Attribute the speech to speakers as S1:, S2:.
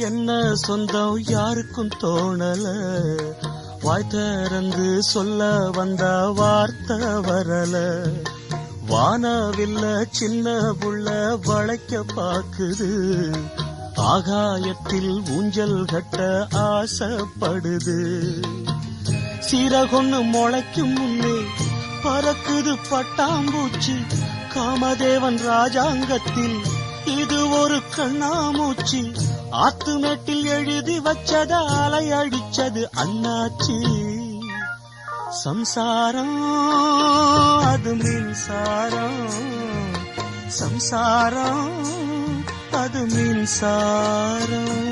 S1: என்ன சொந்தம் யாருக்கும் தோணல, வாய் திறந்து சொல்ல வந்த வார்த்தை வரல. வானவில்ல சின்ன புள்ள வளைக்க பாக்குது, ஆகாயத்தில் ஊஞ்சல் கட்ட ஆசைப்படுது. சீரகொன்னு முளைக்கும் முன்னே பறக்குது பட்டாம்பூச்சி, காமதேவன் ராஜாங்கத்தில் இது ஒரு கண்ணாமூச்சி. ஆத்துமேட்டில் எழுதி வச்சத அலை அடிச்சது அண்ணாச்சி. சம்சாரம் அது மின்சாரம், சம்சாரம் அது மின்சாரம்.